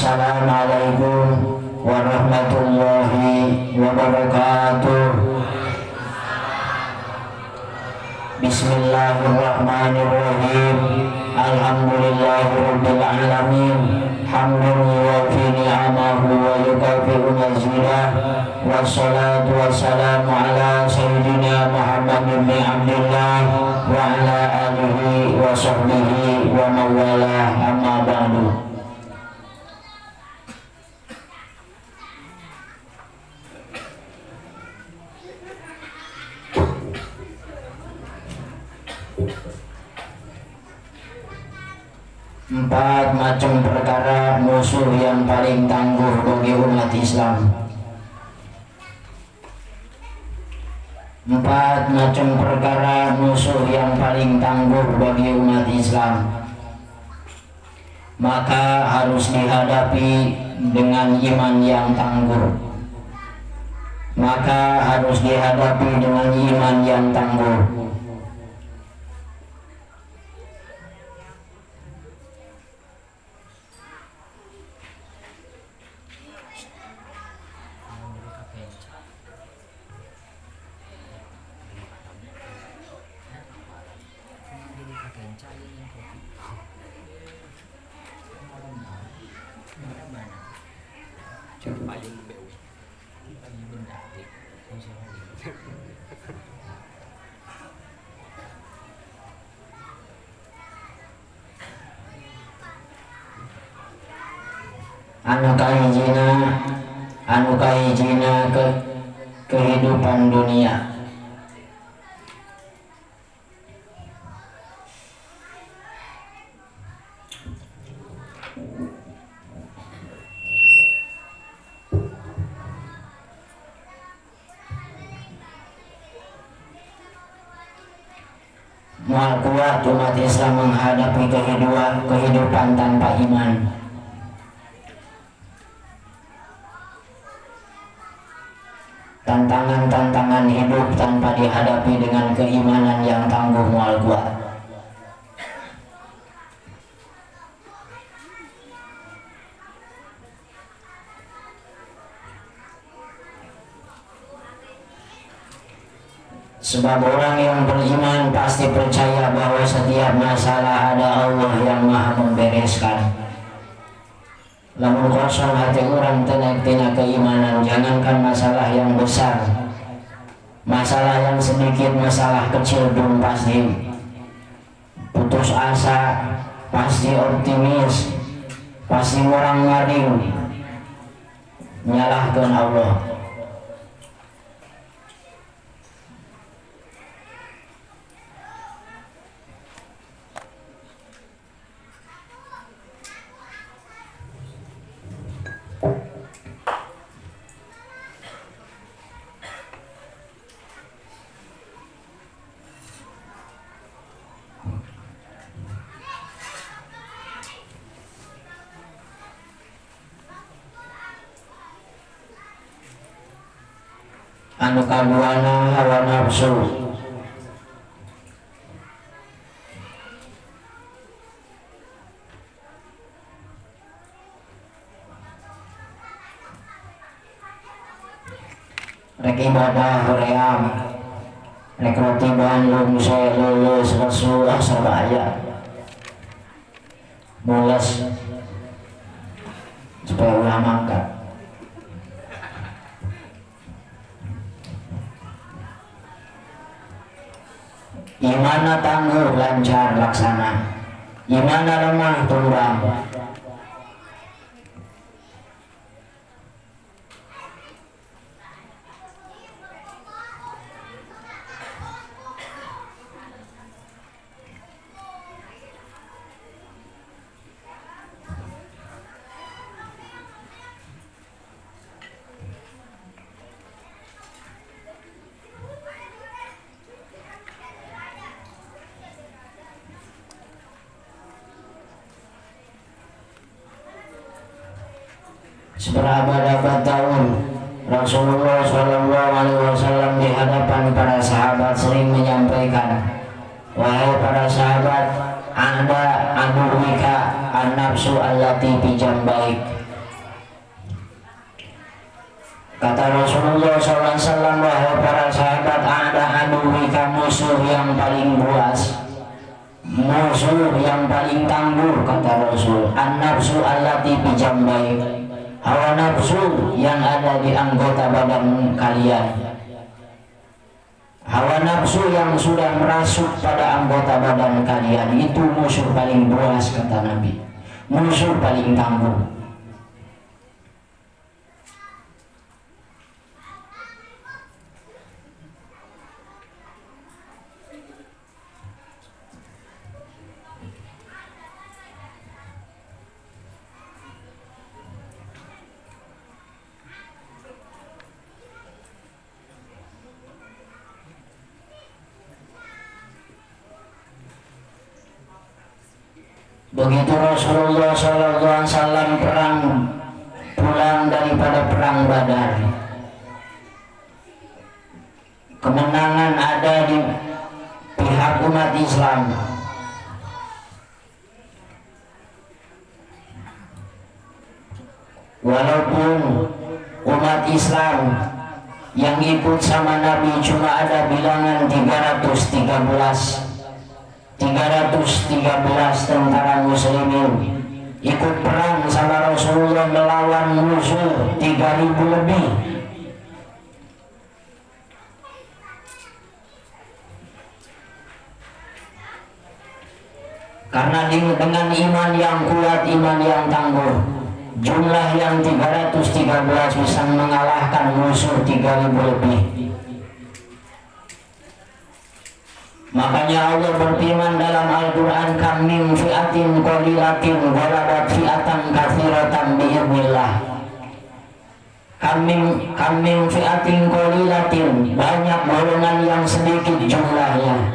Assalamualaikum warahmatullahi wabarakatuh. Bismillahirrahmanirrahim. Alhamdulillahirabbil alamin. Hamdan yuwafi ni'amahu wa yukafi'u mazidah. Wassalatu wassalamu ala sayyidina Muhammad bin Abdullah wa ala alihi wa sahbihi wa mawalah, amma ba'du. Empat macam perkara musuh yang paling tangguh bagi umat Islam. Empat macam perkara musuh yang paling tangguh bagi umat Islam, maka harus dihadapi dengan iman yang tangguh. Maka harus dihadapi dengan iman yang tangguh. Anu kahijina kehidupan dunia. Mual kuat umat Islam menghadapi kehidupan tanpa iman. Tantangan-tantangan hidup tanpa dihadapi dengan keimanan yang tangguh mual kuat. Sebab orang yang beriman pasti percaya bahwa setiap masalah ada Allah yang maha membereskan. Lamun kosong hati orang tenek tina keimanan, jangankan masalah yang besar, masalah yang sedikit, masalah kecil pun pasti putus asa, pasti optimis, pasti orang ngading nyalahkan Allah. Anu kaduana hawa nafsu. Rek ibadah hoream, rek roti Bandung saya lulus Rasulullah Surabaya mules supaya ulah mangkat. Imana tangguh lancar laksana, imana lemah tumbang. Seberabad-abad tahun Rasulullah SAW di hadapan para sahabat sering menyampaikan, wahai para sahabat, Anda anuwika an-nafsu allati bijambaik, Kata Rasulullah SAW, wahai para sahabat, ada aduwika, musuh yang paling buas, musuh yang paling tangguh, kata Rasul, an-nafsu allati bijambai, hawa nafsu yang ada di anggota badan kalian. Hawa nafsu yang sudah merasuk pada anggota badan kalian itu musuh paling buas, kata Nabi, musuh paling tangguh. Begitu Rasulullah SAW perang, pulang daripada perang Badar, kemenangan ada di pihak umat Islam. Walaupun umat Islam yang ikut sama Nabi cuma ada bilangan 313 tentara muslimin, ikut perang sama Rasulullah melawan musuh 3.000 lebih. Karena dengan iman yang kuat, iman yang tangguh, jumlah yang 313 bisa mengalahkan musuh 3.000 lebih. Makanya Allah berfirman dalam Al-Quran, kam min fi'atin qalilatin ghalabat fi'atan katsiratan bi'idznillah. Kam min fi'atin qalilatin, banyak golongan yang sedikit jumlahnya,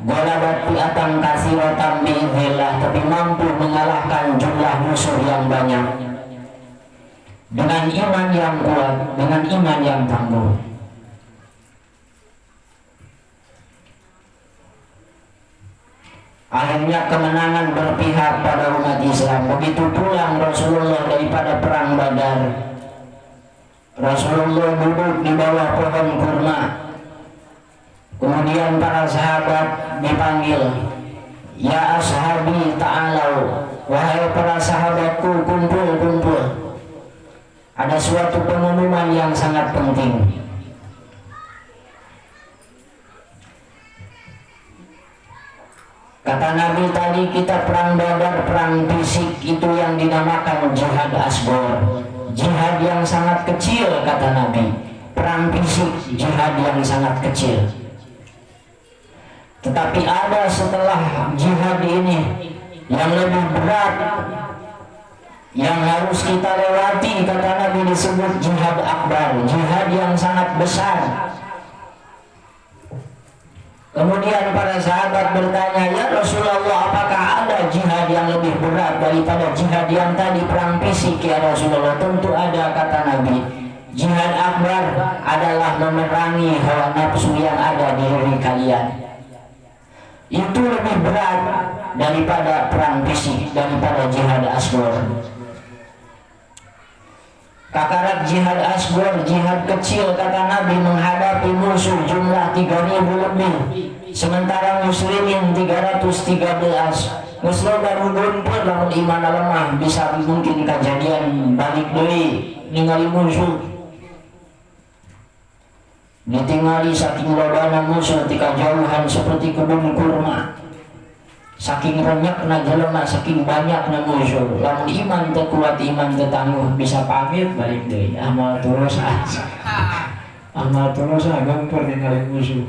ghalabat fi'atan katsiratan bi'idznillah, tapi mampu mengalahkan jumlah musuh yang banyak dengan iman yang kuat, dengan iman yang tangguh. Akhirnya kemenangan berpihak pada umat Islam. Begitu pulang Rasulullah daripada perang Badar, Rasulullah duduk di bawah pohon kurma. Kemudian para sahabat dipanggil, ya ashabi ta'alau, wahai para sahabatku, kumpul. Ada suatu pengumuman yang sangat penting. Kata Nabi tadi, kita perang Badar, perang fisik itu yang dinamakan jihad asghar, jihad yang sangat kecil, kata Nabi. Perang fisik, jihad yang sangat kecil. Tetapi ada setelah jihad ini yang lebih berat, yang harus kita lewati, kata Nabi, disebut jihad akbar, jihad yang sangat besar. Kemudian para sahabat bertanya, ya Rasulullah, apakah ada jihad yang lebih berat daripada jihad yang tadi, perang fisik, ya Rasulullah? Tentu ada, kata Nabi. Jihad akbar adalah memerangi hawa nafsu yang ada di diri kalian. Itu lebih berat daripada perang fisik, daripada jihad asghar. Kakarat jihad asghar, jihad kecil, kata Nabi, menghadapi musuh jumlah 3.000 lebih, sementara muslimin 313. Muslim baru gumpul, namun iman lemah, bisa mungkin kejadian balik deui ningali musuh, ditinggali saking lobana musuh tika jauhan seperti kebun kurma. Saking renyekna jelema, saking banyakna musuh, lamun iman teu kuat, iman teu tangguh, bisa pamit balik deui, amal terus aja. Amal terus gampar ningali musuh.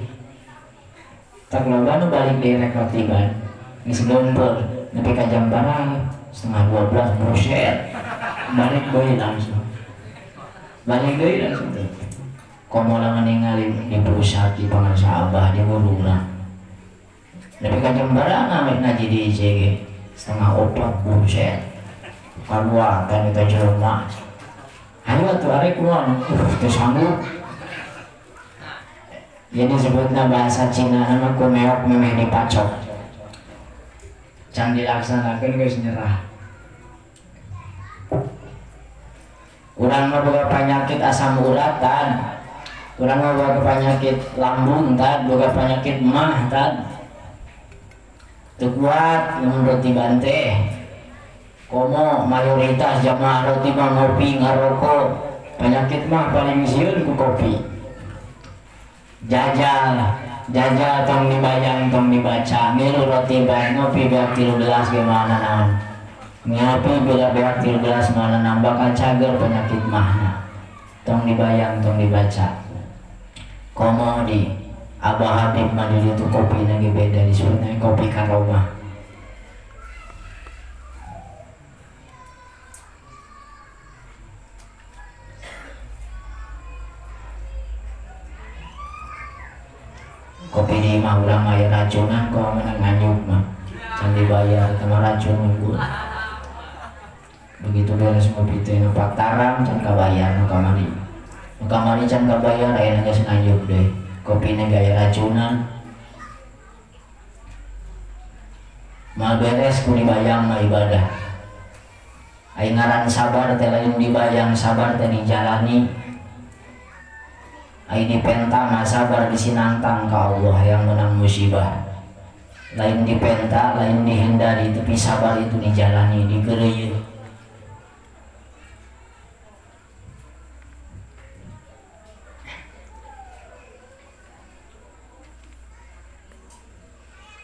Tak lobana balik deui rek latihan. Geus gampar, nepi ka jam barang, 11:30 buset. Balik deui langsung. Balik deui langsung. Komo lamun ningali di pusat di pangasa Abah di Gulungan. Tapi kajam barang amek ngaji di ICG 3:04 buset. Kaluatan kita jelema. Ayo atuh arek kumaha? Teu sanggup. Jadi sebutna bahasa Cina nama kumeok memeh dipacok. Can dilaksanakeun geus nyerah. Urang mah boga penyakit asam urat tan, urang mah boga penyakit lambung tan, boga penyakit mah tan. Teu kuat mun roti bante. Komo mayoritas jamaah roti mah ngopi ngarokok. Penyakit mah paling sieun ku kopi. Jajal tong dibayang tong dibaca. Milu roti bae ngopi beak 13 gimana naon. Ngopi beak 13 mana nambah cager penyakit mahna. Tong dibayang tong dibaca. Komo di Abah Habib mah di ditu kopi lagi beda disebutnya kopi karomah. Kopi di mah ulang aya racunan kok menang nganyuk mah. Can dibayar sama racun minggu. Begitu beres kopi teh nu paktaram can kabayar nu kamari. Nu kamari can kabayar aya geus nganyuk deui. Kopina gaya racunan. Mal beres ku dibayang mah ibadah. Aing ngaran sabar teh lain dibayang, sabar teh dijalani. Aing dipenta mah sabar disinantang ka Allah yang menang musibah. Lain dipenta, lain dihindari, tapi sabar itu dijalani, digeureuyeun.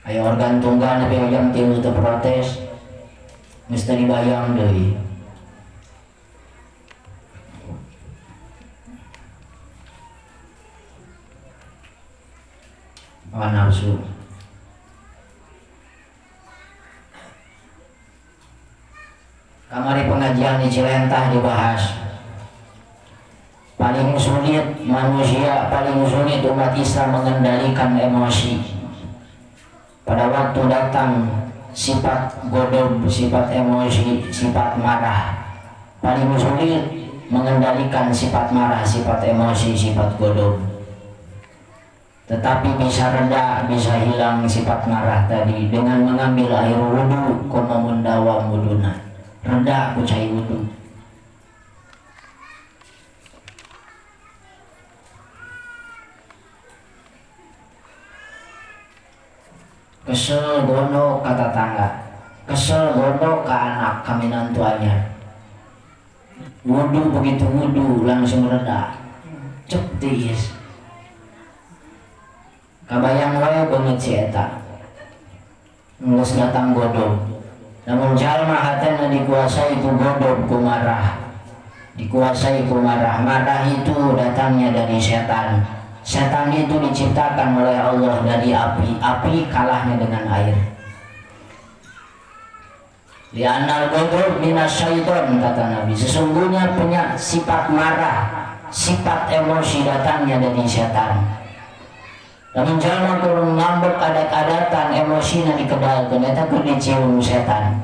Aya organ tunggal tapi jam 3 teu protes. Geus teu dibayang deui. Hawa nafsu. Kamari pengajian di Cilentah dibahas. Paling sulit manusia, paling sulit umat Islam mengendalikan emosi. Pada waktu datang sifat godob, sifat emosi, sifat marah, paling sulit mengendalikan sifat marah, sifat emosi, sifat godob. Tetapi bisa reda, bisa hilang sifat marah tadi dengan mengambil air wudu, koma mendawam wuduna. Reda ku cai wudu. Kesel gondok ka tetangga, kesel gondok ka anak kaminan tuanya. Wudu begitu wudu langsung reda. Cep tiis. Kabayang wae beungeut si eta. Geus datang godog. Namun jalma hatena dikuasai ku godog ku marah. Dikuasai ku marah. Marah itu datangnya dari setan. Setan itu diciptakan oleh Allah dari api. Api kalahnya dengan air. Li'annal ghadab minas syaiton, kata Nabi. Sesungguhnya punya sifat marah, sifat emosi datangnya dari setan. Namun jalma kurang ngambek adat-adatan emosina dikedalkeun eta keur dicium setan.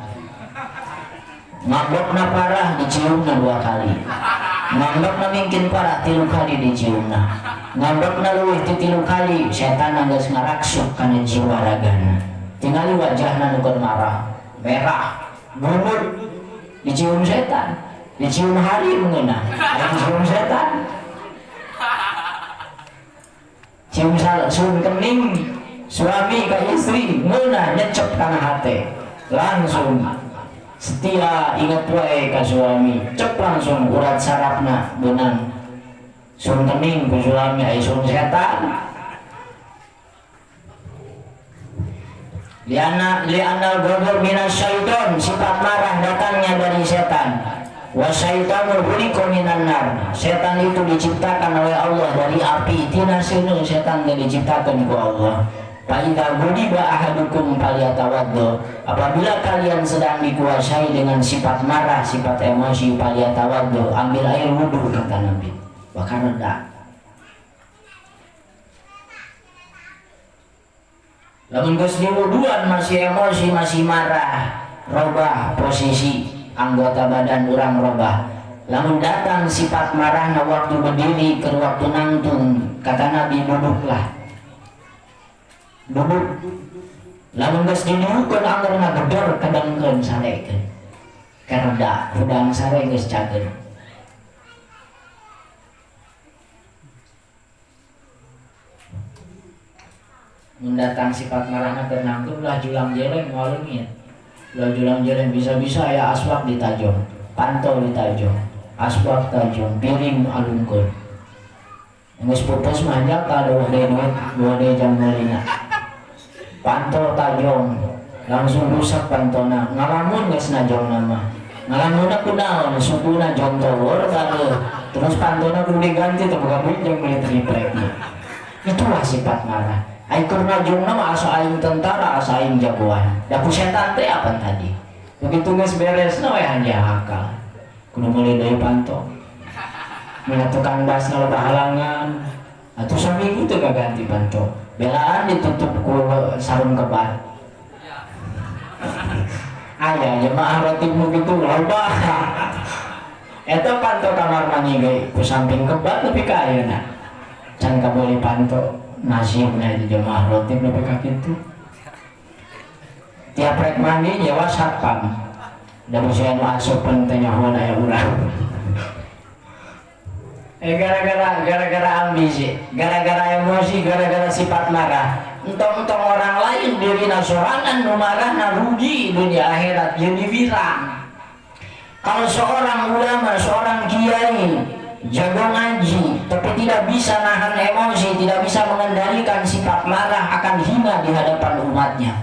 Ngambekna parah diciumna 2 kali. Ngambekna mungkin parah 3 kali diciumna. Ngambekna leuwih ti 3 kali setan geus ngaraksuk kana jiwa ragana. Tingali wajahna nu keur marah, merah, gumut, dicium setan, dicium hari mengeuna, dicium setan. Cium sun kening suami ka istri ngeunah nyecep kana hate langsung setia ingat wae ka suami cep langsung urat sarafna beunang sun kening ku suami ai sun setan. Li'anal ghadab minas syaiton, sifat marah datangnya dari setan. Wa syaitanul khuliqa minan nar. Setan itu diciptakan oleh Allah dari api. Tina seuneung setan diciptakan ku Allah. Fa idza ghudiba ahadukum falyatawaddo. Apabila kalian sedang dikuasai dengan sifat marah, sifat emosi, falyatawaddo, ambil air wudu kata Nabi. Maka reda. Lamun geus diwuduan masih emosi, masih marah, robah posisi anggota badan urang robah. Lamun datang sifat marahna waktu berdiri ke waktu nangtung, kata Nabi duduklah. Duduk. Lamun geus didudukeun anggerna gedor kedengkeun sarekeun. Kareda udang sare geus cager. mendatang sifat marahna tenang tuh ulah julang jeleng ngaleungit. Ulah julang jeleng bisa-bisa ya aswak ditajong, pantau ditajong, aswak tajong, piring alungkeun. Geus pupus mah jaka deuh deui duit, 2 deui jam ngalina. Pantau tajong, langsung rusak pantona. Ngalamun geus najongna mah. Ngalamunna kunaon? Sukuna jontor baru. Terus pantona kudu diganti teu boga duit jeung beli triplek. Itulah sifat marah. Ai keur najongna mah asa aing tentara, asa aing jagoan. Da ku setan teh apa tadi? Begitu geus beresna we hanya akal. Kudu meuli deui pantau. Mina tukang basna loba halangan. Atuh saminggu teu gaganti pantau. Belaan ditutup ku sarung kebal. Aya jemaah roti begitu loba. Eta pantau kamar mandi ge ku samping kebal tapi ka ayeuna. Can kabeli pantau nasibna itu jemaah roti nepi ka kitu. Tiap rek mandi nyewa satpam. Da bisa anu asupen teh nyahoan aya urang. Gara-gara ambisi, gara-gara emosi, gara-gara sifat marah. Entong-entong orang lain dirina sorangan nu marahna rugi dunia akhirat jadi virang. Kalau seorang ulama, seorang kiai jago ngaji tapi tidak bisa nahan emosi, tidak bisa mengendalikan sifat marah, akan hina di hadapan umatnya.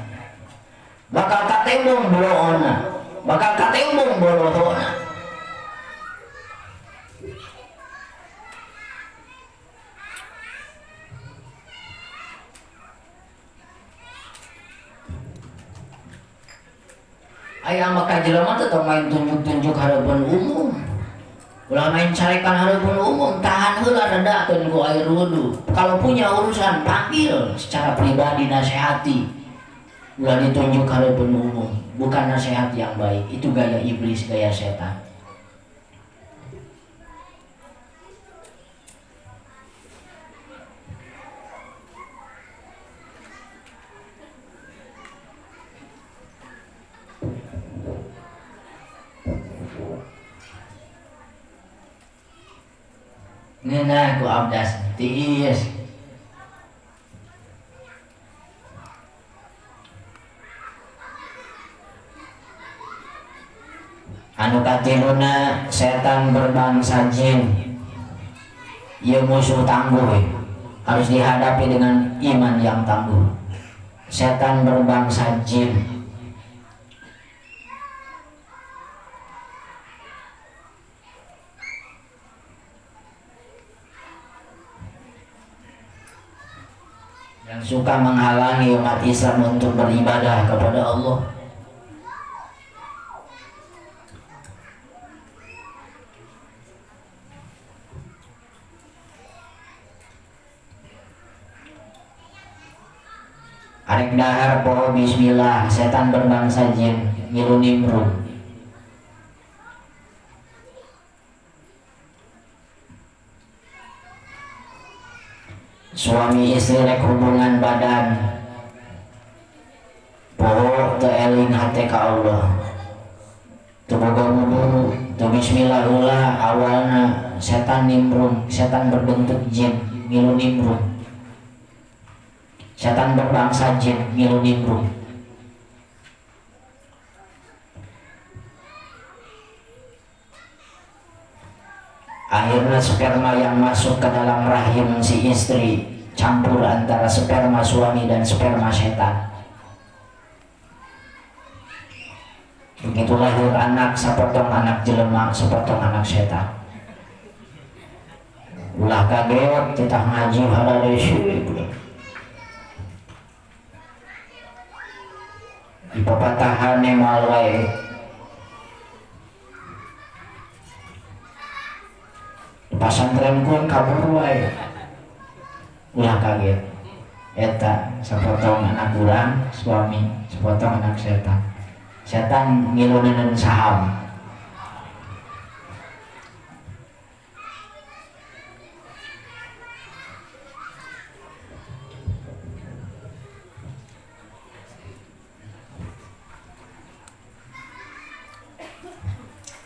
Bakal katembung boloona, bakal katembung bolohona. Aya maka jelema teh tong main tunjuk-tunjuk hareupeun umum. Ulah main carekan hareupeun umum, tahan heula redakeun ku air wudu. Kalau punya urusan panggil secara pribadi nasihati. Ulah ditunjuk hareupeun umum, bukan nasihat yang baik. Itu gaya iblis, gaya setan. Ngeunah ku abdas tiis. Anu katiluna setan berbangsa jin. Ieu musuh tangguh, harus dihadapi dengan iman yang tangguh. Setan berbangsa jin. Yang suka menghalangi umat Islam untuk beribadah kepada Allah. Arek dahar poho bismillah, setan berbangsa jin ngilu nimrud. Suami istri rek hubungan badan, poho teu eling hate ka Allah, teu boga wudu, teu bismillah heula awalna setan nimrud, setan berbentuk jin ngilu nimrud. Setan berbangsa jin ngilu nimrud. Akhirnya sperma yang masuk ke dalam rahim si istri campur antara sperma suami dan sperma setan. Begitu lahir anak, sepotong anak jelema, sepotong anak setan. Ulah kaget, kita ngaji halalesi. Di pepatahan nemal wae. Pasantren pun kabur wae. Ulah kaget. Eta sepotong anak urang suami, sepotong anak setan. Setan ngiluneun saham.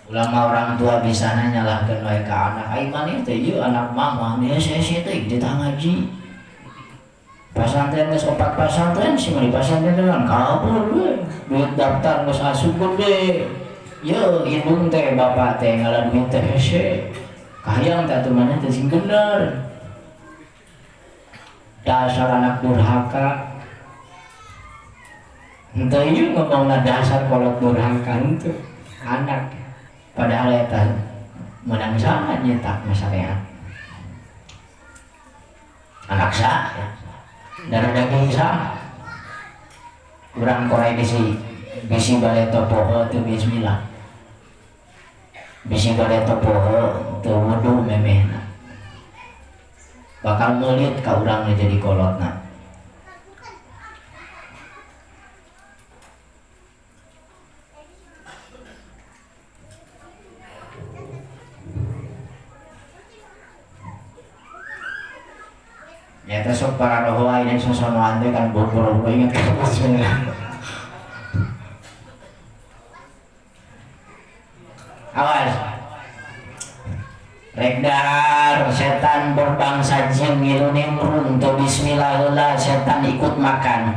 Ulama orang tua bisa nyalahkan wae ka anak, ai maneh teh ieu anak mama, nih hese teh di ngaji. Pasantren geus 4 pasantren sih di pasantren dengan kabur we. Duit daftar geus asup gede. Yo indung teh bapak teh ngalah duit teh hese. Kahayang teh atuh mana teh sing bener. Dasar anak durhaka. Henteu ieu ngomongna dasar kolot durhaka henteu. Anak padahal eta menang sangat nyetak masyarakat. Anak sah darah daging sah kurang korek bisi baleto poho tu bismillah bisi baleto poho tu wudu memehna bakal melit ka urang jadi kolotna. Ya tesok para roh lain yang sosonoan teh kan bobor ingat ka bismillah. Awas. Rekdar setan berbangsa jin ngilu nimrun tu bismillah heula setan ikut makan.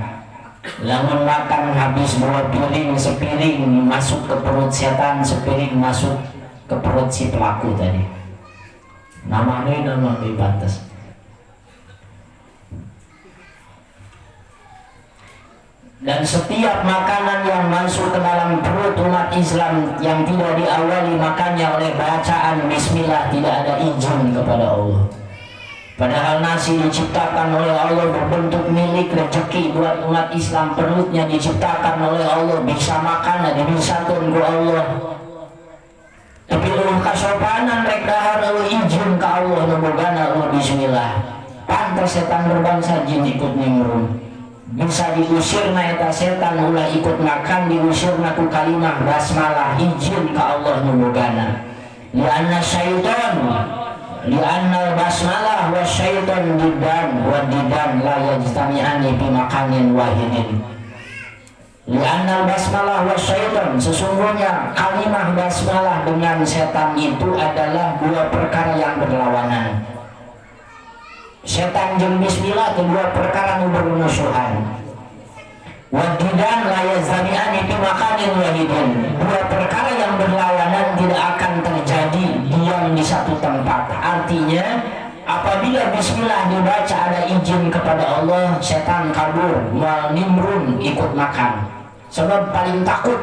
Lamun makan habis 2 piring sepiring masuk ke perut setan, sepiring masuk ke perut si pelaku tadi. Namanya pantes. Dan setiap makanan yang masuk ke dalam perut umat Islam yang tidak diawali makannya oleh bacaan bismillah tidak ada izin kepada Allah. Padahal nasi diciptakan oleh Allah berbentuk milik rezeki buat umat Islam, perutnya diciptakan oleh Allah bisa makan dan dibisakeun ku Allah. Tapi kasopanan rek dahar izin ka Allah numugana bismillah. Pantas setan berbangsa jin ikut nimrun. Bisa diusirna eta setan ulah ikut makan diusirna ku kalimah basmalah izin ka Allah numugana. Lianna basmalah wa syaitan didan wa didan la yajtami'ani bi makanin wahidin. Lianna basmalah wa syaitan sesungguhnya kalimah basmalah dengan setan itu adalah 2 perkara yang berlawanan. Setan jeung bismillah kedua perkara nu bermusuhan. Wadidan la yazami'ani fi makanin wahidin. 2 perkara yang berlawanan tidak akan terjadi diam di satu tempat. Artinya apabila bismillah dibaca ada izin kepada Allah, setan kabur, wal nimrun ikut makan. Sebab paling takut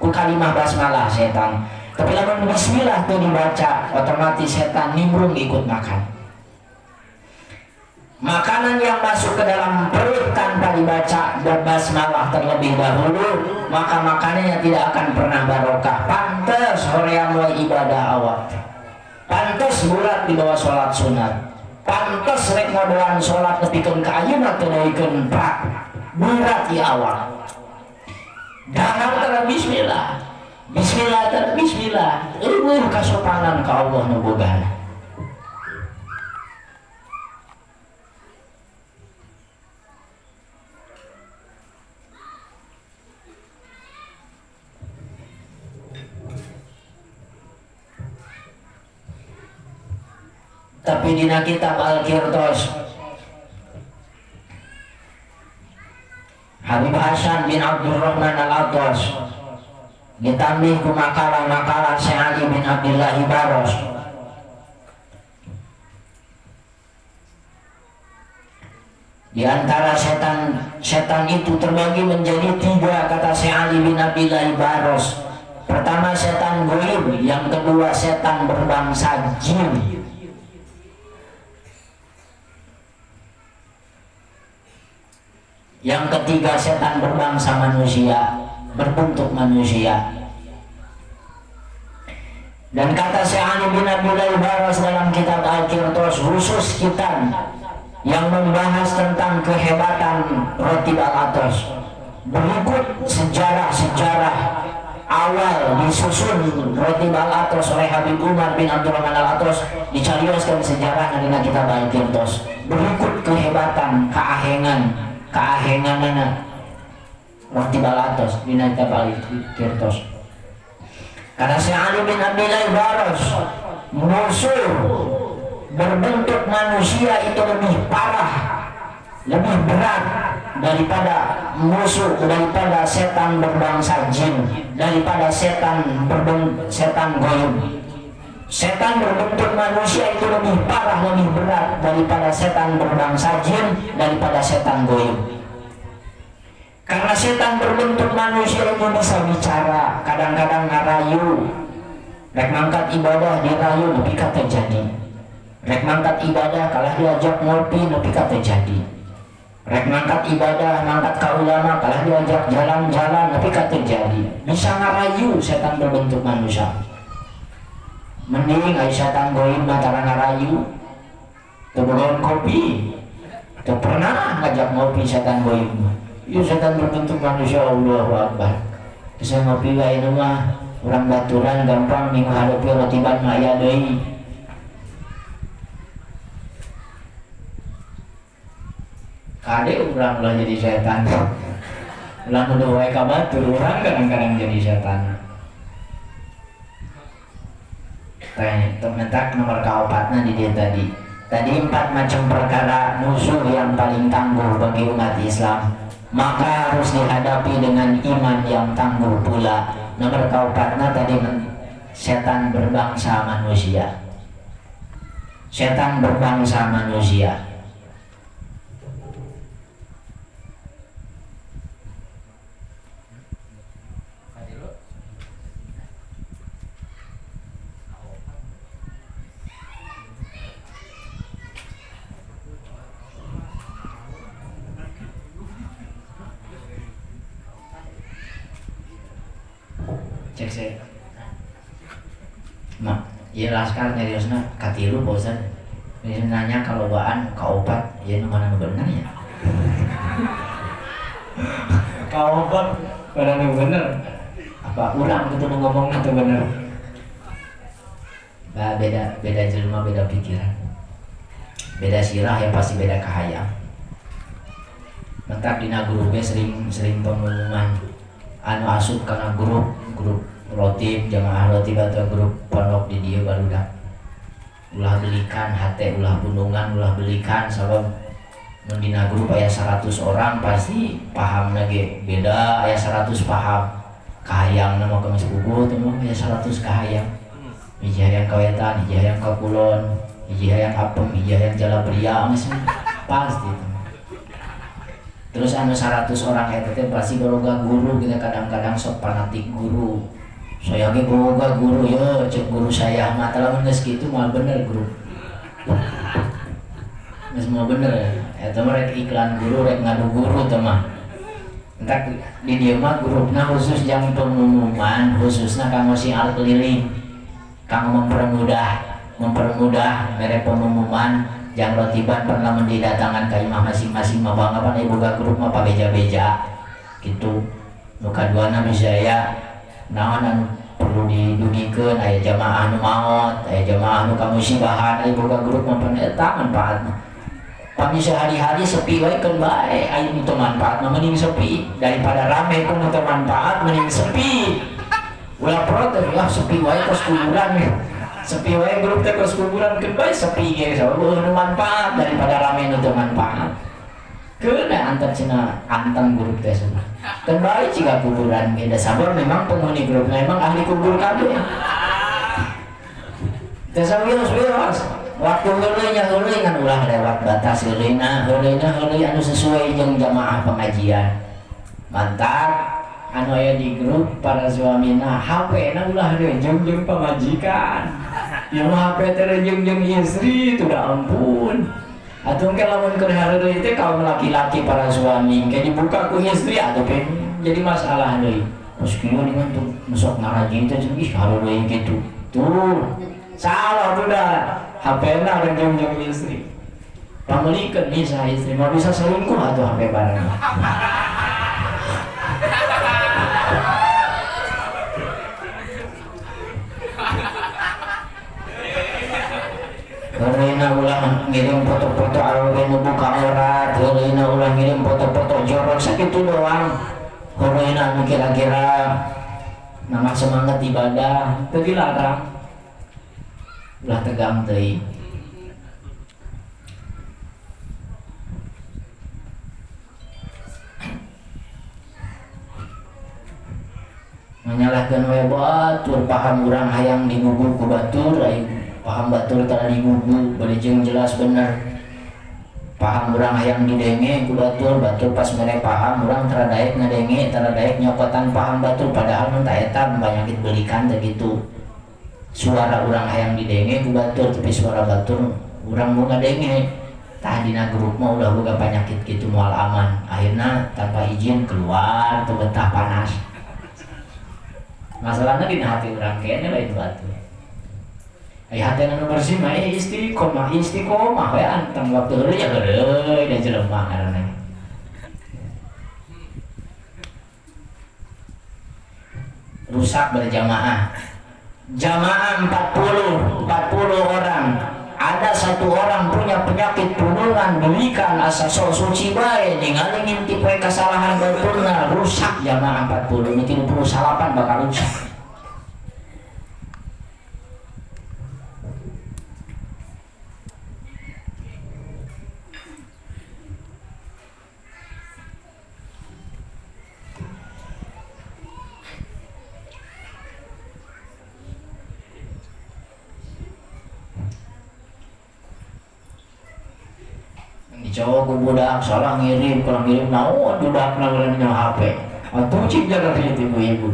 ku kalimah basmalah setan. Tapi lamun bismillah itu dibaca, otomatis setan nimrun ikut makan. Makanan yang masuk ke dalam perut tanpa dibaca basmalah terlebih dahulu, maka makanannya tidak akan pernah barokah. Pantes hoream wa ibadah awak. Pantes bulat di bawah sholat sunat. Pantes rek ngodoan sholat nepikeun ka ayeuna teu neuikeun prak. Berat di awak. Dahar tara bismillah. Bismillah tara bismillah. Eueuh kasopanan ka Allah nu bogana. Tapi dina kitab Al-Qirtos Habib Hasan bin Abdurrahman Al-Attas ditambih ku makalah-makalah Syekh Ali bin Abdullah Baros. Di antara setan itu terbagi menjadi 3 kata Syekh Ali bin Abdullah Baros. Pertama setan goib, yang kedua setan berbangsa jin. Yang ketiga setan berbangsa manusia, berbentuk manusia. Dan kata Syekh Ali bin Abdullah Baros dalam kitab Al-Qirtos khusus kitab yang membahas tentang kehebatan Rotib Al-Atas. Berikut sejarah-sejarah awal disusun Rotib Al-Atas oleh Habib Umar bin Abdurrahman Al-Atas, dicarioskan sejarah dari kitab Al-Qirtos. Berikut kehebatan, keahenganana Rotib Al-Atas di kitab Al-Qirtos. Karena Syekh Ali bin Abdullah Baros musuh berbentuk manusia itu lebih parah lebih berat daripada musuh, daripada setan berbangsa jin, daripada setan goib. Setan berbentuk manusia itu lebih parah, lebih berat daripada setan berbangsa jin, daripada setan goib. Karena setan berbentuk manusia itu bisa bicara, kadang-kadang ngarayu, rek mangkat ibadah dirayu nepi ka terjadi, rek mangkat ibadah kalah diajak ngopi nepi ka terjadi, rek mangkat ibadah mangkat ka ulama kalah diajak jalan-jalan nepi ka terjadi. Bisa ngarayu setan berbentuk manusia. Mending ai setan goib antara ngarayu teu bogohan kopi, teu pernah ngajak ngopi setan goib. Ieu setan berbentuk manusia. Allahu Akbar. Bisa ngopi wae mah urang baturan gampang minggu hadapi rotiban mah aya deui. Kade urang ulah jadi setan. Ulah nuduh wae ka batur, urang kadang-kadang jadi setan. Tementak nomor kaopatna di dia tadi. Tadi 4 macam perkara musuh yang paling tangguh bagi umat Islam, maka harus dihadapi dengan iman yang tangguh pula. Nomor kaopatna tadi setan berbangsa manusia. Setan berbangsa manusia. Cek saya mak ya laskar nyariosna katilu bosan ini nanya kalau baan kaopat ya nu mana nu bener ya kaopat mana nu bener apa urang gitu nu ngomongna teu bener. Nah, beda jelema beda pikiran, beda sirah ya pasti beda kahayang. Mentak dina grup sering pengumuman anu asup karena grup rotib jamaah rotib atau grup pondok di dia barudak ulah belikan hate ulah bundungan ulah belikan sabab mendina grup aya 100 orang pasti paham lagi beda aya 100 paham kahayang nama kemis pugu teman aya 100 kahayang hiji hayang kawetan hiji hayang kakulon hiji hayang apem hiji hayang jalabria pasti teman. Terus anu 100 orang eta pasti boga guru kita kadang-kadang sok fanatik guru. Saya ge boga guru ya, cek guru saya mah lamun geus kitu mah bener guru. Geus mah bener ya. Eta mah rek iklan guru rek ngadu guru teh mah. Entak di dieu mah grupna khusus jang pengumuman, khususna kanggo siar keliling. Kanggo mempermudah mere pengumuman. Yang rotiban pernah mendidatangan ke imam masing-masing mah bangga pan boga grup mah pabeja-beja gitu. Nu kaduana misalnya naon anu perlu didugikeun aya jamaah nu maot, aya jamaah nu kamusibahan, aya boga grup mah pan eta manfaatna. Pami sehari-hari sepi wae keun bae, aya nu teu manfaat mah mending sepi daripada rame pun teu manfaat mending sepi. Ulah protes ya sepi wae kos kuburan nih. Sepi wae grup teh kos kuburan keun bae sepi ge sabab nu manfaat daripada rame nu teu manfaat. Keuna antar cenah anteng grup teh cenah. Keun bae ciga kuburan ge da sabab memang penghuni grup memang ahli kubur kabeh. Teh sawios-wios waktu heuleuy nya heuleuy ngan ulah lewat batas heuleuy anu sesuai jeung jamaah pengajian. Mantap anu aya di grup para suamina HP na ulah reujung jeung pamajikan. Yang HP teh reujung jeung istri tuh da ampun. Atuh ke lamun keur hareureuy teh kaum laki-laki para suami ke dibuka ku istri atuh pe jadi masalah deui. Terus kieu dengan tuh masuk ngaraji teh jeung ih hareureuy kitu. Tuh salah tuh dah HP na reujung jeung istri. Pamulikeun bisa istri mah bisa selingkuh atuh HP bareng. Heuleuina ulah ngirim foto-foto awewe nu buka aurat, heuleuina ulah ngirim foto-foto jorok sakitu doang. Heuleuina anu kira-kira nama semangat ibadah teu dilarang. Ulah tegang teuing. nyahkeun we batur paham urang hayang digugu ku batur paham batur tara digugu bari jeung jelas bener paham urang hayang didenge ku batur pas mere paham urang tara daek ngadenge tara daek nyokotan paham batur padahal mun ta eta banyakit belikan teh gitu suara urang hayang didenge ku batur tapi suara batur urang mau ngadenge tah dina grup mah udah boga penyakit gitu moal aman akhirna tanpa izin keluar teu betah panas masalahnya dina hati urang kene lain batur aya hati anu bersih mah istiqomah we anteng waktu heureuy ya heureuy da jelema ngaranna rusak berjamaah jamaah 40 orang ada satu orang punya penyakit puluhan belikan asa sok suci bae ningali ngintip we kasalahan baturna rusak jamaah 40 nu 38 bakal rusak cowok ku budak salah ngirim kurang ngirim naon budak naon nya HP atuh cing jaga itu ibu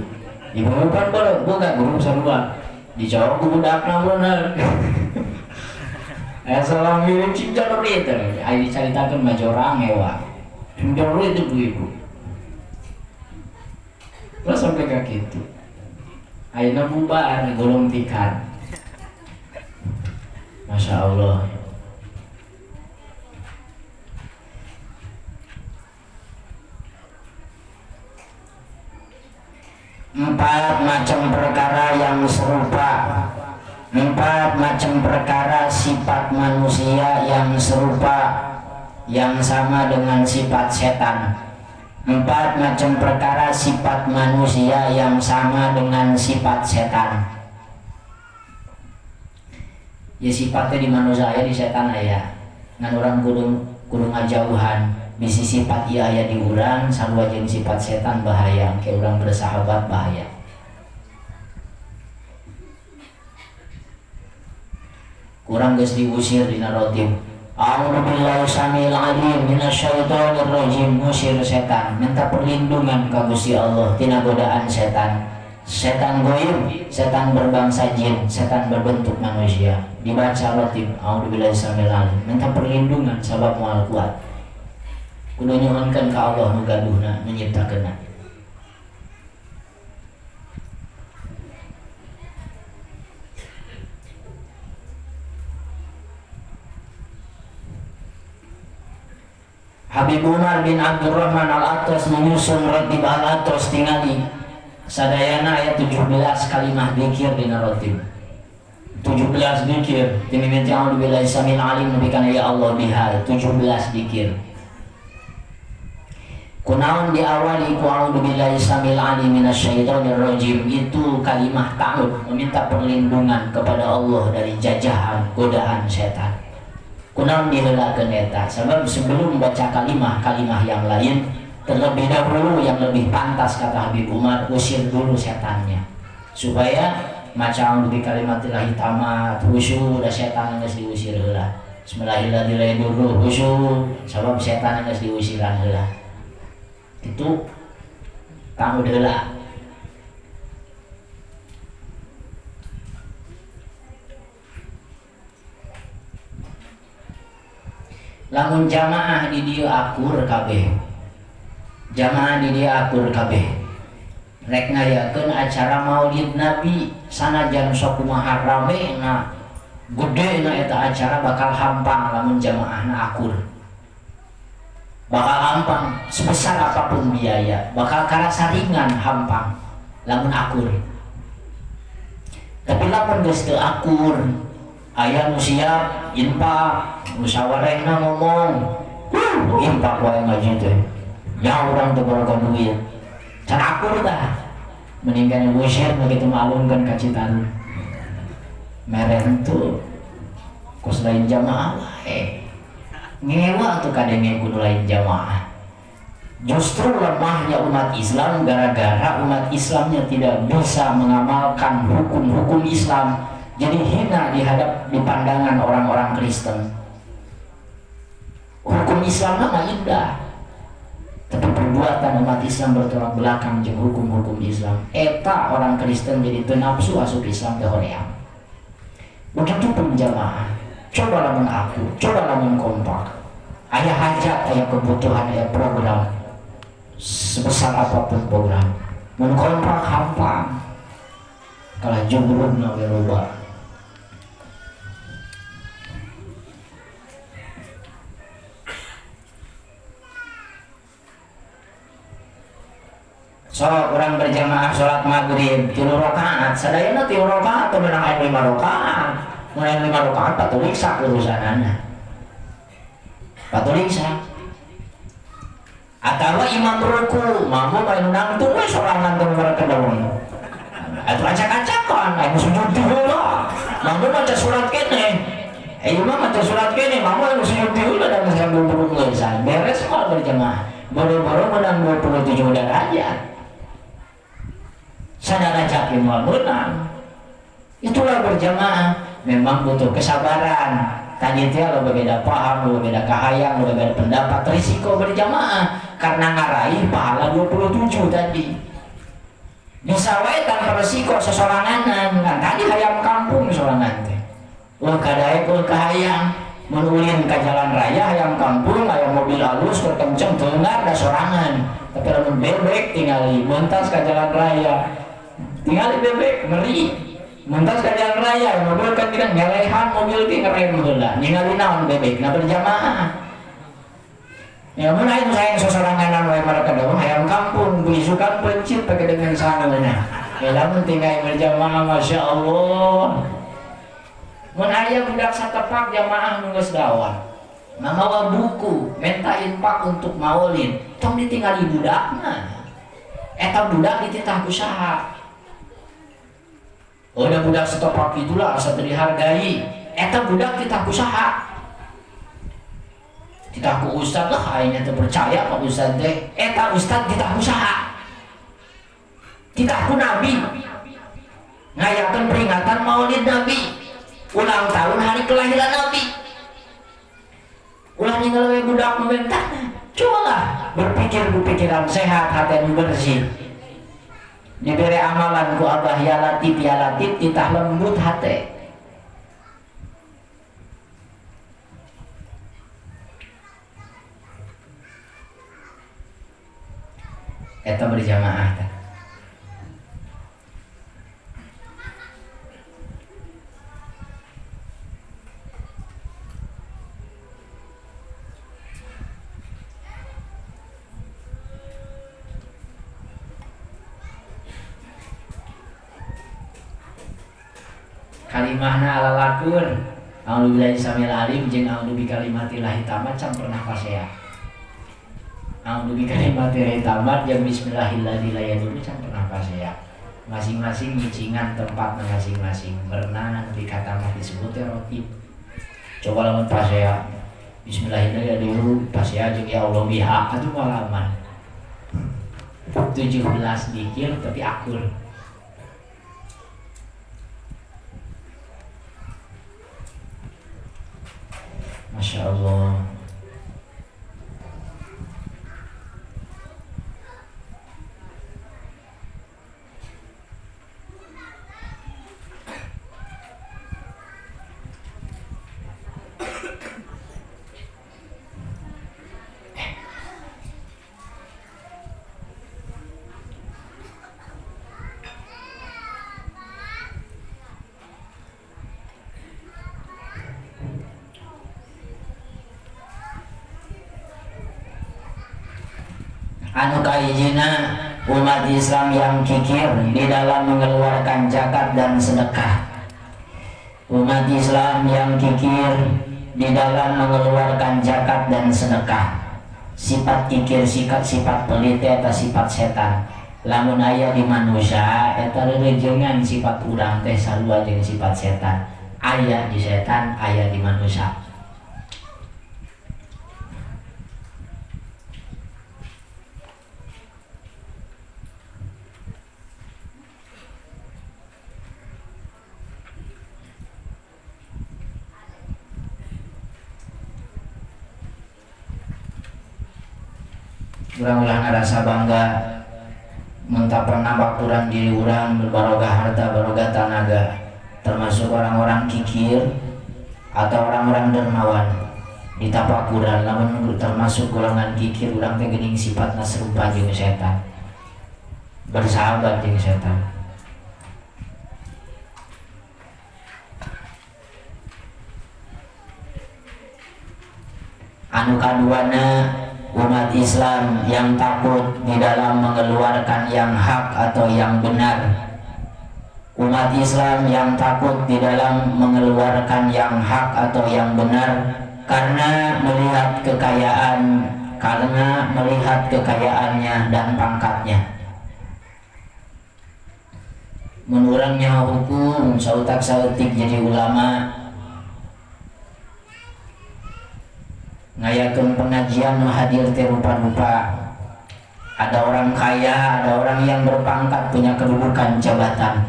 bukan boga guru sarua di cowok ku budak naon salah ngirim cing jaga itu aya dicaritakeun mah jorang ewa cing jaga itu ibu terus sampai ka kitu ayeuna bubar golong tikar Masya Allah. Empat macam perkara yang serupa, empat macam perkara sifat manusia yang serupa, yang sama dengan sifat setan. Empat macam perkara sifat manusia yang sama dengan sifat setan. Ya sifatnya di manusia di setan aya. Ngan orang kudu ngajauhan. Bisi sifat ieu aya di urang, sarua jeung sifat setan bahaya, ke urang bersahabat bahaya. Kurang geus diusir dina rotib. A'udzu billahi samil alim minasyaitonir rajim. Musir setan, minta perlindungan ka Gusti Allah tina godaan setan. Setan goib, setan berbangsa jin, setan berbentuk manusia. Dibaca rotib, a'udzu billahi samil alim, minta perlindungan sabab moal kuat. Kudu nyuhunkeun ka Allah nu gaduhna nu nyiptakeunna. Habib Umar bin Abdurrahman Al-Atras menyusun rotib Al-Atras tingali sadayana aya 17 kalimah dzikir dina rotib. 17 dzikir timimiti a'udzu billahi samil alim nabi kana ya Allah biha 17 dzikir. Kunaon diawali ku a'udzu billahi samil alim minasyaitonir rajim itu kalimah ta'awud meminta perlindungan kepada Allah dari jajahan godaan setan. Kunaon diheulakeun eta sebab sebelum baca kalimah yang lain terlebih dahulu yang lebih pantas kata Habib Umar usir dulu setannya supaya maca a'udzu bi kalimatillahi tamat khusyuk da setan geus diusir heula. Bismillahirrahmanirrahim khusyuk sabab setan geus diusiran heula. Itu tahu deula. Lamun jamaah di dieu akur kabeh. Jamaah di dieu akur kabeh. Rek ngayakeun acara Maulid Nabi sanajan sok kumaha ramena gedena eta acara bakal hampang lamun jamaahna akur. Bakal hampang sebesar apapun biaya, bakal karasa ringan hampang lamun akur. Tapi lamun geus teu akur, aya nu siap infak, musyawarahna ngomong, infak wae ngaji teh. Ya urang teu boga duit. Can akur tah. Mendingan usir begitu malungkeun ka Citarua. Meren tuh kos lain jamaah wae. Ngewa tuh kadenge kudu lain jamaah Justru lemahnya umat Islam gara-gara umat Islamnya tidak bisa mengamalkan hukum-hukum Islam, jadi hina di pandangan orang-orang Kristen. Hukum Islam mah indah, tapi perbuatan umat Islam bertolak belakang dengan hukum-hukum Islam. Eta orang Kristen jadi teu nafsu asup Islam teh hoream. Begitu pun jamaah, coba lamun aku, coba lamun kompak. Aya hajat, aya kebutuhan, aya program. Sebesar apapun program, mun kompak hampang, kalah jumbrung na loba. So, orang berjamaah sholat maghrib 3 rakaat, sadayana 3 rakaat atau menang ayat 5 rakaat. Mulai 5 rakaat patulik sak urusanana. Patulik sak. Atau imam ruku, mampu main nang tuh sorangan teu mereka daun. Atuh acak-acakan, anu sujud heula. Mampu maca surat kene. Imam maca surat kene, mampu anu sujud heula dan sambil berurusan. Beres kalau berjamaah. Boro-boro menang 27 derajat. Sadarajat yang menang. Itulah berjamaah. Memang butuh kesabaran. Tadi itu lo berbeda paham, lo berbeda kahayang, lo berbeda pendapat. Risiko berjamaah karena ngaraih pahala 27 tadi. Bisa wae tanpa resiko sesoranganan kan. Tadi hayam kampung sorangan teh. Lo kadaek lo kahayang menulin ke jalan raya hayam kampung, hayam mobil halus kenceng dengar da sorangan. Tapi lamun bebek tinggali mentas ke jalan raya. Tinggali bebek ngeri. Mentas ke jalan raya, mobil kan tidak ngelehan, mobil ki ngerem heula. Ningali naon bebek, na berjamaah. Ya mun aya sayang sosoranganan wae maraka daun hayam kampung, belisukan pencit pakai dengan sangeuna. Ya lamun tinggal berjamaah masyaallah. Mun aya budak satepak jamaah nu geus dawah. Mamawa buku, menta infak untuk maulid, tong ditinggali budakna. Eta budak dititah ku saha? Oh, ada budak setopak itulah asa dihargai. Eta budak kita kusaha. Kita ku ustad lah, ayeuna teu percaya ka ustad teh. Eta ustad kita kusaha. Kita ku nabi. Ngayakeun peringatan Maulid Nabi. Ulang tahun hari kelahiran Nabi. Ulah ninggal we budak membentana. Cobalah berpikir pikiran sehat, hati yang bersih. Diberi amalan ku Allah ya Latif titah lembut hati. Eta berjamaah. Kalimahna ala lakur a'udzubillahi samil alim jeung a'udzu bikalimatillahi tamat can pernah pasea. A'udzu bikalimatillahi tamat jeung bismillahirrahmanirrahim can pernah pasea. Masing-masing ngicingan tempat masing-masing berenang di kata mah disebut ya roti. Coba lamun pasea bismillahirrahmanirrahim dulu pasea jeung ya Allah biha atuh malaman. 17 dikir tapi akur. Masya Allah. Anu kaijina umat Islam yang kikir di dalam mengeluarkan zakat dan sedekah. Umat Islam yang kikir di dalam mengeluarkan zakat dan sedekah. Sifat kikir, sifat pelit eta sifat setan. Lamun aya di manusia eta rerenjengan sifat urang teh sarua jeung sifat setan. Aya di setan, aya di manusia. Urang-urang rasa bangga muntah pernah baturan diri urang barokah harta barokah tenaga, termasuk orang-orang kikir atau orang-orang dermawan di tapakuran. Lamun termasuk golongan kikir urang teh geuning sifatna serupa jeung setan, bersahabat jeung setan. Anu kaduana, umat Islam yang takut di dalam mengeluarkan yang hak atau yang benar. Umat Islam yang takut di dalam mengeluarkan yang hak atau yang benar karena melihat kekayaannya dan pangkatnya. Menurangnya hukum sautak sautik jadi ulama, ngayakeun pengajian hadir teh rupa-rupa. Ada orang kaya, ada orang yang berpangkat, punya kedudukan jabatan.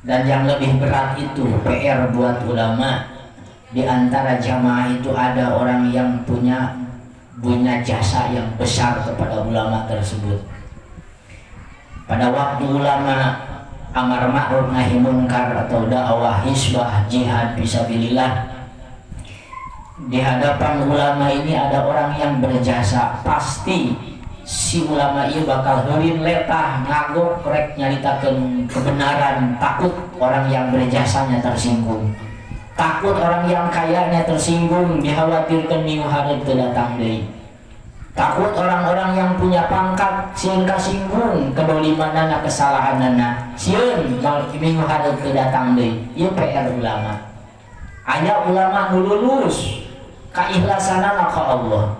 Dan yang lebih berat itu PR buat ulama. Di antara jamaah itu ada orang yang punya jasa yang besar kepada ulama tersebut. Pada waktu ulama amar ma'ruf nahi munkar atau dakwah hisbah jihad fisabilillah, di hadapan ulama ini ada orang yang berjasa, pasti si ulama ini bakal heureun letah ngagok rek nyaritakeun kebenaran, takut orang yang berjasanya tersinggung, takut orang yang kayanya tersinggung, dikhawatirkeun minggu hareup teu datang deui, takut orang-orang yang punya pangkat sieun kasinggung kedolimanana kesalahanana, sieun minggu hareup teu datang deui. Ieu PR ulama. Aya ulama nu lulus kaikhlasanana ka Allah,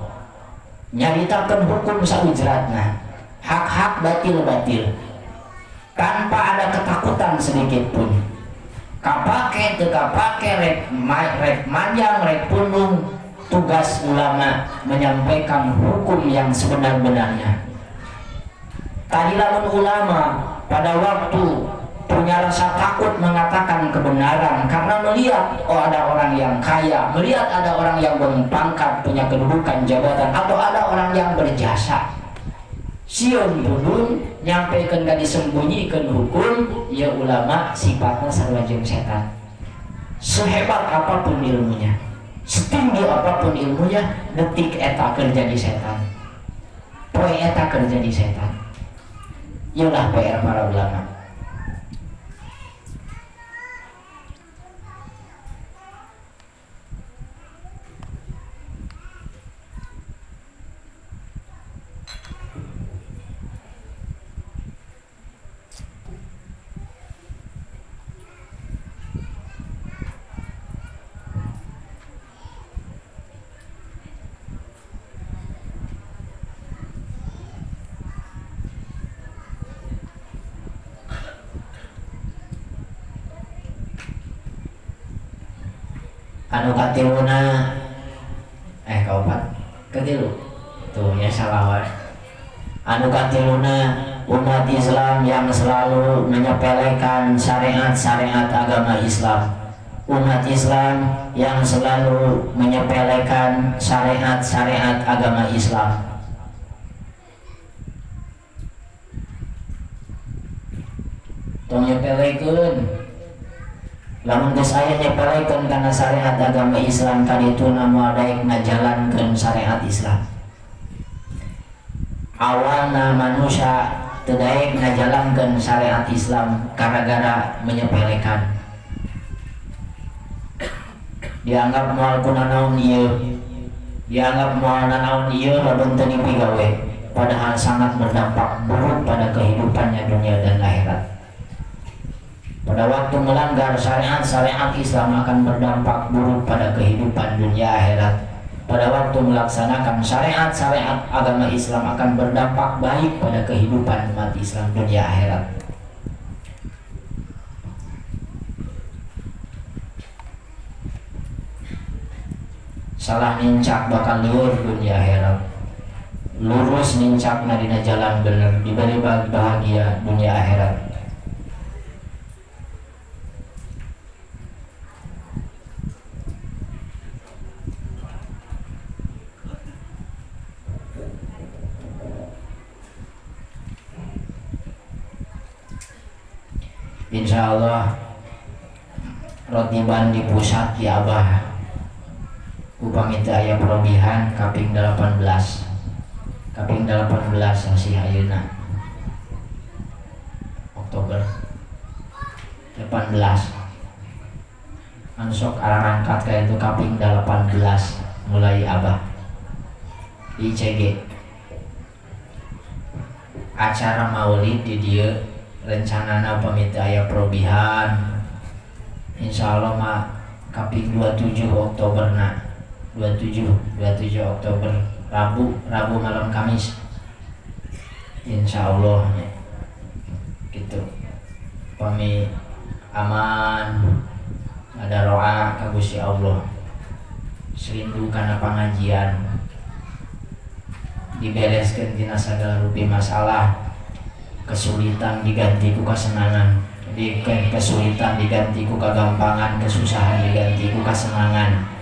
nyaritakeun hukum saujratna, hak-hak batil-batil, tanpa ada ketakutan sedikit pun. Kapake teu kapake rek manjang rek pundung, tugas ulama menyampaikan hukum yang sebenar-benarnya. Tadi lamun ulama pada waktu punya rasa takut mengatakan kebenaran karena melihat ada orang yang kaya, melihat ada orang yang berpangkat, punya kedudukan jabatan, atau ada orang yang berjasa. Sieun pun nyampaikan gak disembunyikan hukum, ya ulama sifatnya sarua jeung setan. Sehebat apapun ilmunya, setinggi apapun ilmunya, detik eta kerja di setan, poe eta kerja di setan. Itulah PR para ulama. Anu katiluna kaopat katilu tuh ya salah wae. Anu katiluna, umat Islam yang selalu menyepelekan syariat-syariat agama Islam. Umat Islam yang selalu menyepelekan syariat-syariat agama Islam. Tong nyepelekeun, lamun geus aya nyepelekeun kana syariat agama Islam, kadituna moal daek ngajalankeun syariat Islam. Awalna manusia teu daek ngajalankeun syariat Islam gara-gara menyepelekan. Dianggap moal kunanaon ieu, dianggap moal nanaon ieu lamun teu nipi gawe, padahal sangat berdampak buruk pada kehidupannya dunia dan akhirat. Pada waktu melanggar syariat Islam akan berdampak buruk pada kehidupan dunia akhirat. Pada waktu melaksanakan syariat agama Islam akan berdampak baik pada kehidupan umat Islam dunia akhirat. Salah nincak bakal liur dunia akhirat, lurus nincakna dina jalan bener, diberi bahagia dunia akhirat. insyaallah rotiban di pusat di Abah upami teu aya perobihan kaping 18 masih ayeuna Oktober 18 anu sok arangkat ka itu kaping 18 mulai Abah di ICG acara maulid di dieu rencanana upami teu aya perobihan insyaallah mah kaping 27 Oktober 27 Oktober Rabu malam Kamis insyaallah gitu upami aman ada doa ka Gusti Allah serindu kana pangajian dibereskeun tina sagala rupi masalah kesulitan diganti ku kesenangan kesulitan diganti ku kegampangan kesusahan diganti ku kesenangan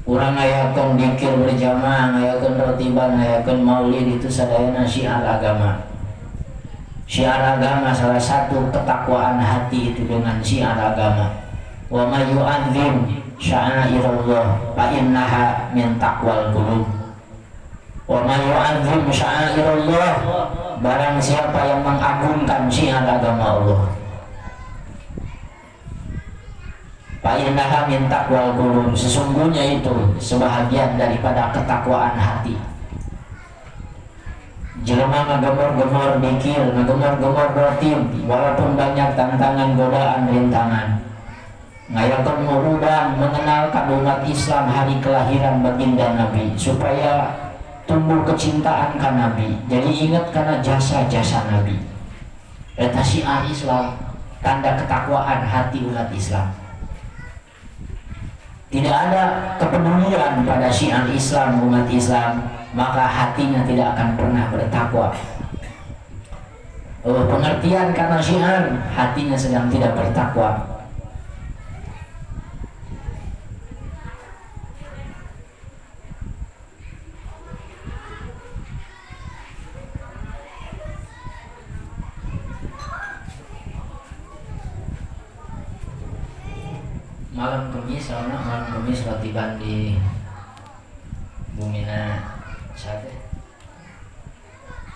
urang ngayakeun dzikir berjamaah, ngayakeun rotiban, ngayakeun maulid itu sadayana syiar agama. Syiar agama salah satu ketakwaan hati itu dengan syiar agama. Wa may yu'azzim sya'airallah fa innaha min taqwal qulub. Wa may yu'azzim sya'airallah, barang siapa yang mengagungkan syiar agama Allah, Fa'innaha min taqwal qulub, sesungguhnya itu sebahagian daripada ketakwaan hati. Jelema ngagemor-gemor mikir, ngagemor-gemor rotib, walaupun banyak tantangan, godaan, rintangan. Ngayakeun ngurudang mengenal umat Islam hari kelahiran baginda Nabi supaya tumbuh kecintaan ka Nabi. Jadi ingat karena jasa-jasa Nabi. Eta syiar Islam, tanda ketakwaan hati umat Islam. Tidak ada kepedulian pada syiar Islam umat Islam, maka hatinya tidak akan pernah bertakwa. Pengertian karena syiar, hatinya sedang tidak bertakwa. Malam Kamis, soalnya malam Kamis rotiban di Bumina sate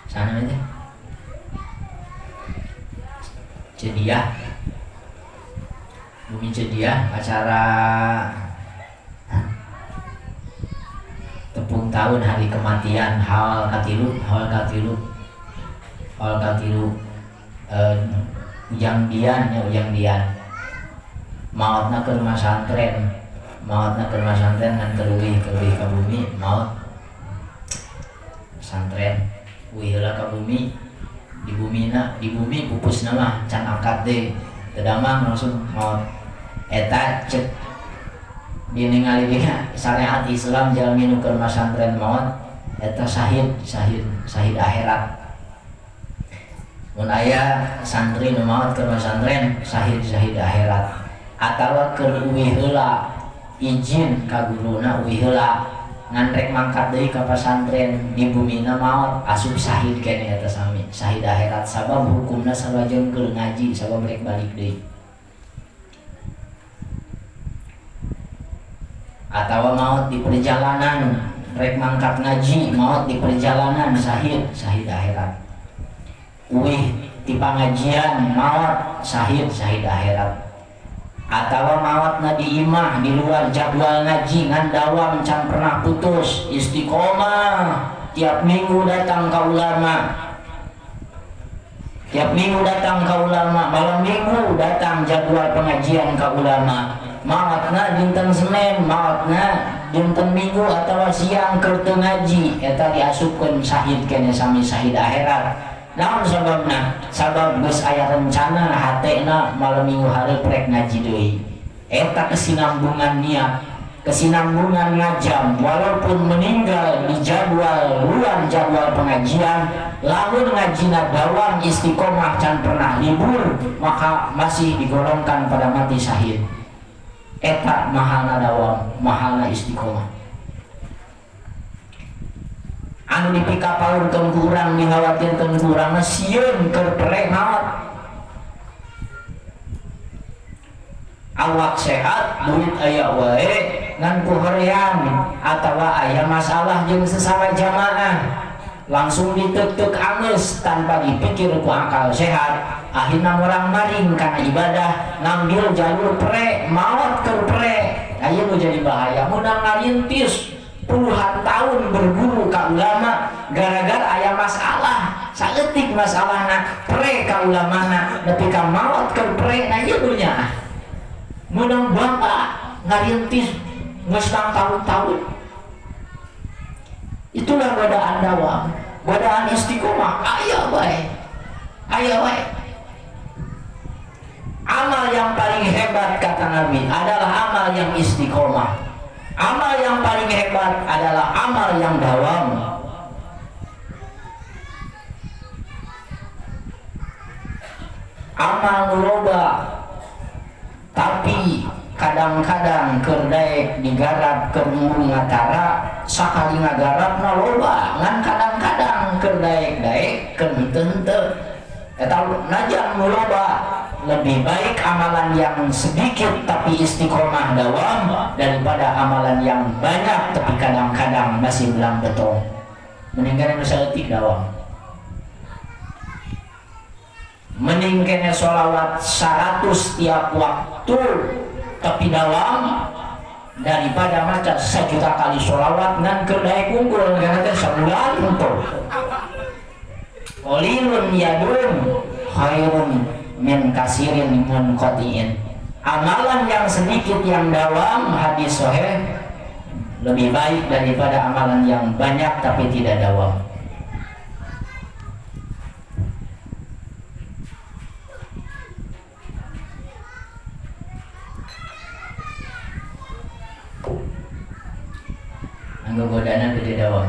sana aja Cediah, Bumi Cediah, acara tepung tahun hari kematian hal katilu ujang dian mautna ke rumah santren ngan keruih ke bumi maut santren wihela ke bumi di bumi pupus nama can angkat deh tedamang langsung maut eta cek diningali dia syariat Islam jalmi nu ke rumah santren maut eta syahid akhirat. Mun aya santri nu maot ke rumah santren syahid akhirat. Atawa keur uwi heula izin ka guruna uwi heula ngan rek mangkat deui ka pasantren di bumina maot asup syahid keneh eta sami syahid akhirat sabab hukumna salajeng keur ngaji sabab rek balik deui. Atawa maot di perjalanan rek mangkat ngaji maot di perjalanan syahid akhirat. Uih di pengajian maot syahid akhirat. Atawa mautna di imah di luar jadwal ngaji ngan dawam can pernah putus istiqomah tiap minggu datang ka ulama malam minggu datang jadwal pengajian ka ulama mautna dinten Senin mautna dinten Minggu atau siang keur teu ngaji eta diasupkeun syahid kene sami syahid akhirat. Naon sababna? Sabab geus aya rencana hatena malam Minggu hari prek ngaji deui. Eta kesinambungan niat, kesinambungan ngajam, walaupun meninggal di jadwal luar jadwal pengajian, lamun ngajina dawam istiqomah can pernah libur, maka masih digolongkan pada mati syahid. Eta mahalna dawam, mahalna istiqomah. Anu dipikapalurkeun ku urang dikhawatirkeun ku urang sieun keur perek maot. Awak sehat, duit aya wae, ngan ku hoream atawa aya masalah jeung sesama jamaah. Langsung ditek-tek angeus tanpa dipikir ku akal sehat. Akhirna orang maring kana ibadah ngambil jalur perek, maot keur perek. Aya nu jadi bahaya mun ngarintis puluhan tahun berguru ka ulama gara-gara aya masalah saeutik masalahna pre ka ulamana nepi ka maot keur pre na ieu dunya mun bapak ngarintis geus tahun-tahun. Itulah godaan dawam, godaan istiqomah. Aya wae amal yang paling hebat kata Nabi adalah amal yang istiqomah. Amal yang paling hebat adalah amal yang dawam. Amal nuloba tapi kadang-kadang keur daek digarap keur ngatara sakali ngagarap loba ngan kadang-kadang keur daek keur henteu-henteu. Eta najan nuloba lebih baik amalan yang sedikit tapi istiqomah dawam daripada amalan yang banyak tapi kadang-kadang masih belang betong. Mending kene saeutik dawam. Mending kene sholawat 100 tiap waktu tapi dawam daripada maca 1 juta kali sholawat ngan keur daek unggul karena teh sabulan untuk. Qalilun yadun khairun min kasirin munqatiin. Amalan yang sedikit yang dawam, hadis sahih, lebih baik daripada amalan yang banyak tapi tidak dawam. Anggo godana gede dawam.